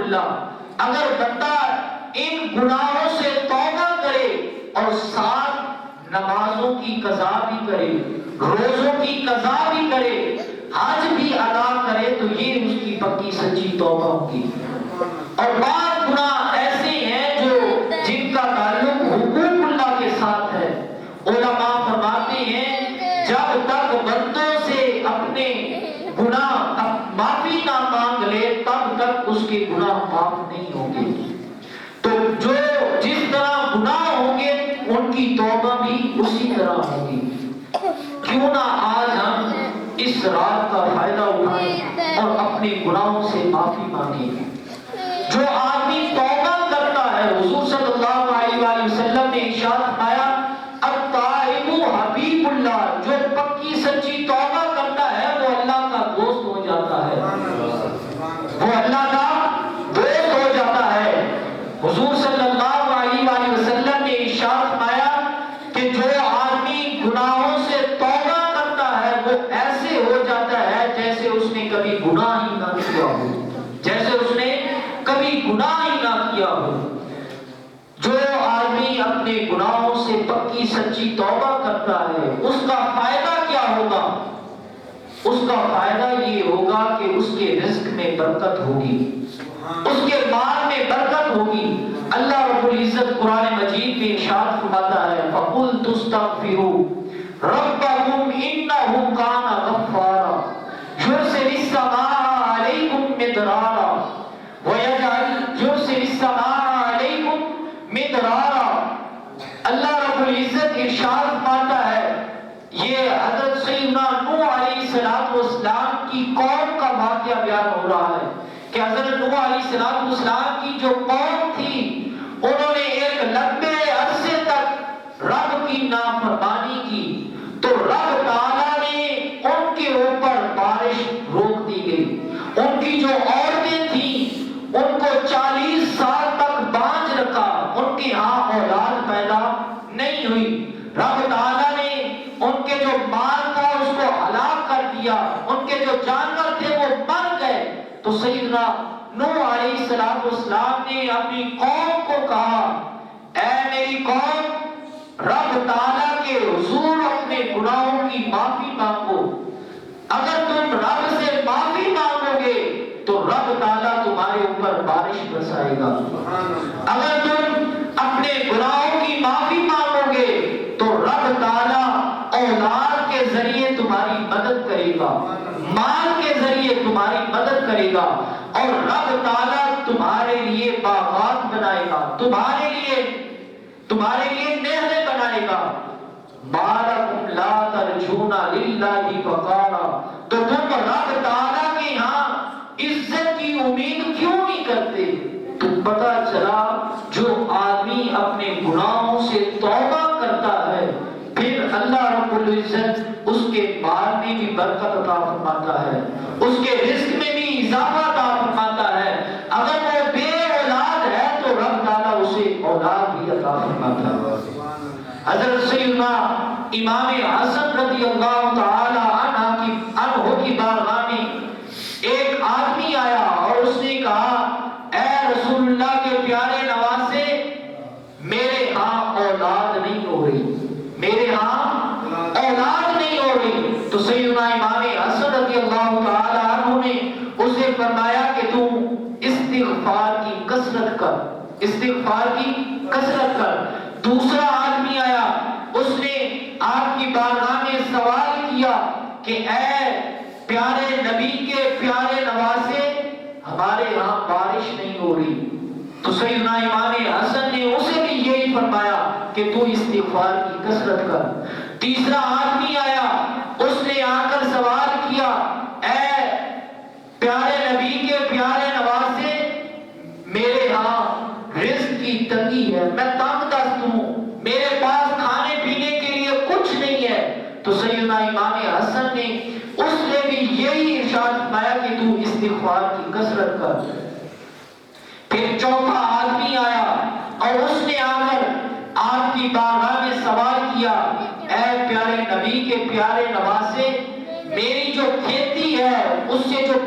اللہ، اگر بندہ ان گناہوں سے توبہ کرے اور ساتھ نمازوں کی قضا بھی کرے، روزوں کی قضا بھی کرے، حج بھی ادا کرے، تو یہ اس کی پکی سچی توبہ ہوگی۔ اور بعض گناہ ایسے ہیں جو جن کا تعلق حقوق اللہ کے ساتھ ہے، علماء فرماتے ہیں جب تک بندوں سے اپنے گناہ معافی نہ مانگ لے تب تک اس کے گناہ معاف نہیں ہوں گے۔ تو جو جس طرح گناہ ہوں گے ان کی توبہ بھی اسی طرح ہوگی۔ کیوں نہ آج ہم اس رات کا فائدہ اٹھائیں اور اپنے گناہوں سے معافی مانگیں۔ جو آدمی توبہ کرتا ہے، حضور صلی اللہ علیہ وآلہ وسلم نے ارشاد فرمایا التائب حبیب اللہ، جو پکی سچی توبہ کرتا ہے وہ اللہ کا دوست ہو جاتا ہے، وہ اللہ کا دوست ہو جاتا ہے۔ حضور صلی اللہ علیہ وآلہ وسلم نے ارشاد فرمایا کہ جو آدمی گناہوں سے توبہ کرتا ہے وہ ایسے ہو جاتا ہے جیسے اس نے کبھی گناہ ہی نہ کیا ہو، جیسے اس نے کبھی گناہ ہی نہ کیا ہو۔ جو آدمی اپنے گناہوں سے پکی سچی توبہ کرتا ہے اس کا فائدہ کیا ہوگا؟ اس کا فائدہ یہ ہوگا کہ اس کے رزق میں برکت ہوگی، اس کے مال میں برکت ہوگی۔ اللہ رب العزت قرآن مجید میں ارشاد فرماتا ہے فَقُلْتُ اسْتَغْفِرُوا رَبَّكُمْ إِنَّهُ كَانَ غَفَّارًا يُرْسِلِ السَّمَاءَ عَلَيْكُمْ مِدْرَارًا يُرْسِلِ السَّمَاءَ عَلَيْكُمْ مِدْرَارًا۔ اللہ رب العزت ارشاد فرماتا ہے، یہ حضرت سیدنا نوح علیہ السلام کی قوم کا واقعہ بیان ہو رہا ہے کہ حضرت نوح علیہ السلام کی جو قوم تھی انہوں نے ایک لمبے عرصے تک رب کی نافرمانی کی، تو رب تعالیٰ نے ان کے اوپر بارش روک دی گئی۔ ان کی جو عورتیں تھیں ان کو 40 سال تک باندھ رکھا، ان کے ہاں اولاد پیدا نہیں ہوئی۔ رب تعالیٰ نے ان کے جو مال تھا اس کو ہلاک کر دیا، ان کے جو جانور تھے وہ مر گئے۔ تو سیدنا نوح علیہ السلام نے اپنی قوم کو کہا اے میری قوم، رب تعالیٰ کے حضور اپنے گناہوں کی معافی مانگو۔ اگر تم رب سے معافی مانگو گے تو رب تعالیٰ تمہارے اوپر بارش برسائے گا۔ اگر تم اپنے گناہوں کی معافی مانگو گے تو رب تعالیٰ اولاد کے ذریعے تمہاری مدد کرے گا، مال کے ذریعے تمہاری مدد کرے گا، اور رب تعالیٰ تمہارے لیے باغات بنائے گا، تمہارے لیے نہریں بنائے گا۔ مَالَكُمْ لَا تَرْجُونَ لِلَّهِ وَقَارًا، تو تم رب تعالیٰ کے ہاں عزت کی امید کیوں نہیں کرتے؟ تو پتہ چلا جو آدمی اپنے گناہوں سے توبہ کرتا ہے پھر اللہ رب العزت اس کے مال میں بھی برکت عطا فرماتا ہے، اس کے رزق میں بھی اضافہ عطا فرماتا ہے۔ اگر وہ بے اولاد ہے تو رب تعالیٰ اسے اولاد بھی عطا فرماتا ہے۔ حضرت سیدنا امام حسن رضی اللہ تعالی عنہ کی بارگاہ میں ایک آدمی آیا اور اس نے کہا اے رسول اللہ کے پیارے نواسے، میرے ہاں اولاد نہیں ہو رہی، میرے ہاں اولاد نہیں ہو رہی۔ تو سیدنا امام حسن رضی اللہ تعالی عنہ نے اسے فرمایا کہ تو استغفار کی کثرت کر، استغفار کی کثرت کر۔ دوسرا آدمی آیا، اس نے آپ کی بارگاہ میں سوال کیا کہ اے پیارے نبی کے پیارے نواسے، ہمارے ہاں بارش نہیں ہو رہی۔ تو سیدنا امام حسن نے اسے بھی یہی فرمایا کہ تو استغفار کی کثرت کر۔ تیسرا آدمی آیا، اس نے آ کر سوال کیا اے پیارے نبی کے پیارے نواسے، میرے ہاں رزق کی تنگی ہے، میں تنگ دست ہوں، میرے پاس کھانے پینے کے لیے کچھ نہیں ہے۔ تو سیدنا امام حسن نے اس نے بھی یہی ارشاد فرمایا کہ تو استغفار کی کثرت کر۔ پھر چوتھا آدمی آیا اور اس نے آ کر آپ کی بارگاہ میں سوال کیا اے پیارے نبی کے پیارے نواسے، میری جو کھیتی ہے اس سے جو